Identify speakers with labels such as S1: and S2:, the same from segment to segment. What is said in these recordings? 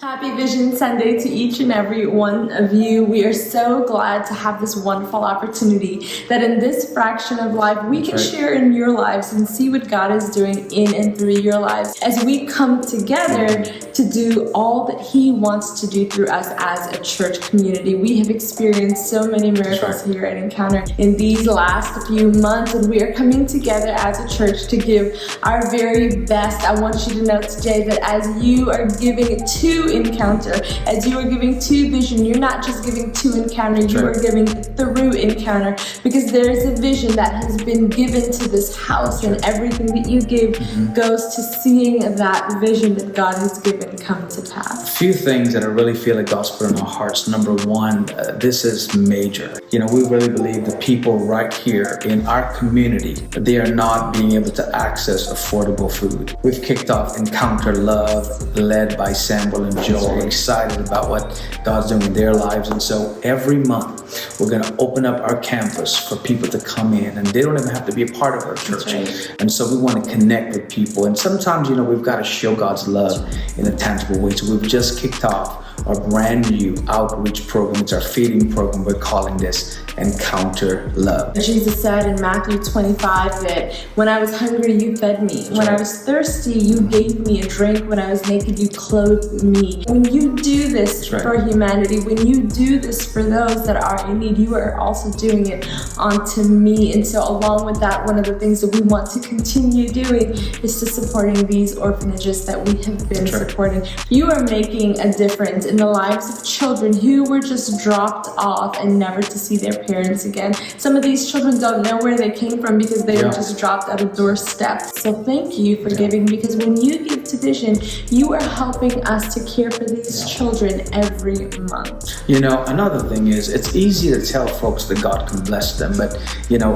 S1: Happy Vision Sunday to each and every one of you. We are so glad to have this wonderful opportunity that in this fraction of life, we can share in your lives and see what God is doing in and through your lives as we come together to do all that He wants to do through us as a church community. We have experienced so many miracles here at Encounter in these last few months, and we are coming together as a church to give our very best. I want you to know today that as you are giving to Encounter, as you are giving to Vision, you're not just giving to Encounter, you are giving through Encounter, because there is a vision that has been given to this house, and everything that you give goes to seeing that vision that God has given come to pass.
S2: A few things that I really feel like God's put in our hearts. Number one, this is major. We really believe the people right here in our community, they are not being able to access affordable food. We've kicked off Encounter Love, led by Samuel and Joel, excited about what God's doing in their lives. And so every month, we're going to open up our campus for people to come in, and they don't even have to be a part of our church. And so we want to connect with people. And sometimes, we've got to show God's love in a tangible way. So we've just kicked off our brand new outreach program. It's our feeding program. We're calling this Encounter Love.
S1: Jesus said in Matthew 25 that when I was hungry, you fed me. When I was thirsty, you gave me a drink. When I was naked, you clothed me. When you do this for humanity, when you do this for those that are in need, you are also doing it unto me. And so along with that, one of the things that we want to continue doing is to supporting these orphanages that we have been supporting. You are making a difference in the lives of children who were just dropped off and never to see their parents again. Some of these children don't know where they came from because they were just dropped at a doorstep. So thank you for giving, because when you give to Vision, you are helping us to care for these children every month.
S2: Another thing is, it's easy to tell folks that God can bless them, but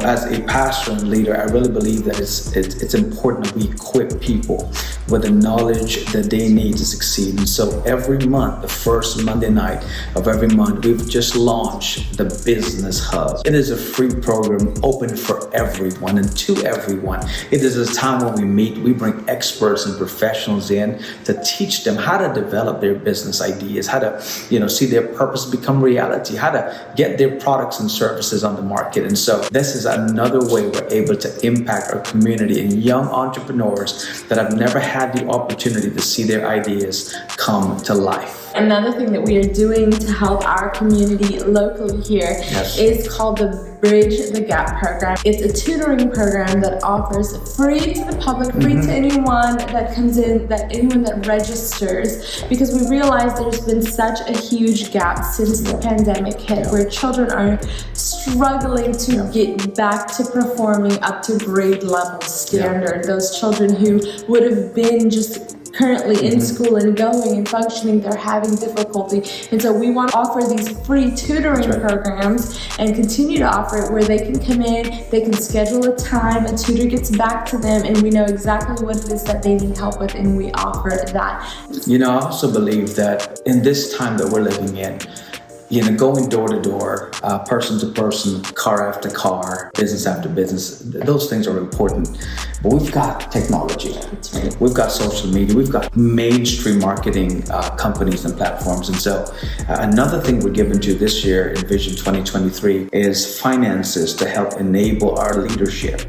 S2: as a pastor and leader, I really believe that it's important that we equip people with the knowledge that they need to succeed. And so every month, the first Monday night of every month, we've just launched the Business Hub. It is a free program open for everyone and to everyone. It is a time when we meet, we bring experts and professionals in to teach them how to develop their business ideas, how to, see their purpose become reality, how to get their products and services on the market. And so this is another way we're able to impact our community and young entrepreneurs that have never had the opportunity to see their ideas come to life.
S1: Another thing that we are doing to help our community locally here is called the Bridge the Gap program. It's a tutoring program that offers free to the public, free to anyone that comes in, anyone that registers, because we realize there's been such a huge gap since the pandemic hit, where children are struggling to get back to performing up to grade level standard. Those children who would have been just currently in school and going and functioning, they're having difficulty. And so we want to offer these free tutoring programs and continue to offer it, where they can come in, they can schedule a time, a tutor gets back to them, and we know exactly what it is that they need help with, and we offer that.
S2: I also believe that in this time that we're living in, going door to door, person to person, car after car, business after business, those things are important. But we've got technology. We've got social media. We've got mainstream marketing companies and platforms. And so another thing we're given to this year in Vision 2023 is finances to help enable our leadership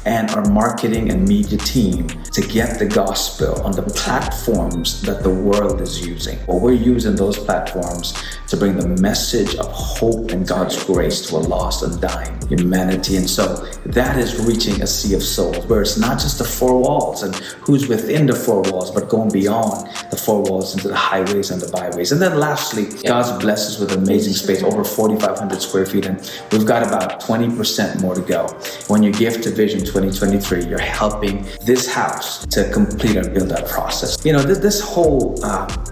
S2: and our marketing and media team to get the gospel on the platforms that the world is using. Well, we're using those platforms to bring the message of hope and God's grace to a lost and dying humanity. And so that is reaching a sea of souls, where it's not just the four walls and who's within the four walls, but going beyond the four walls into the highways and the byways. And then lastly, God's blessed us with amazing space, over 4,500 square feet, and we've got about 20% more to go. When you give to Vision 2023, you're helping this house to complete our build-out process. This whole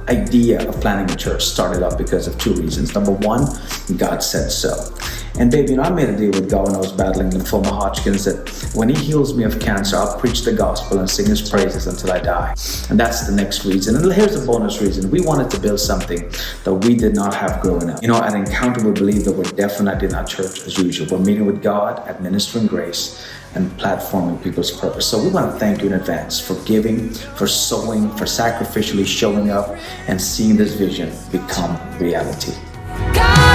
S2: idea of planning a church started up because of two reasons. Number one, God said so. And babe, I made a deal with God when I was battling lymphoma Hodgkin's that when He heals me of cancer, I'll preach the gospel and sing His praises until I die. And that's the next reason. And here's the bonus reason. We wanted to build something that we did not have growing up. At Encounter, we believe that we're definitely not church as usual. We're meeting with God, administering grace, and platforming people's purpose. So we want to thank you in advance for giving, for sowing, for sacrificially showing up and seeing this vision become reality.
S3: God.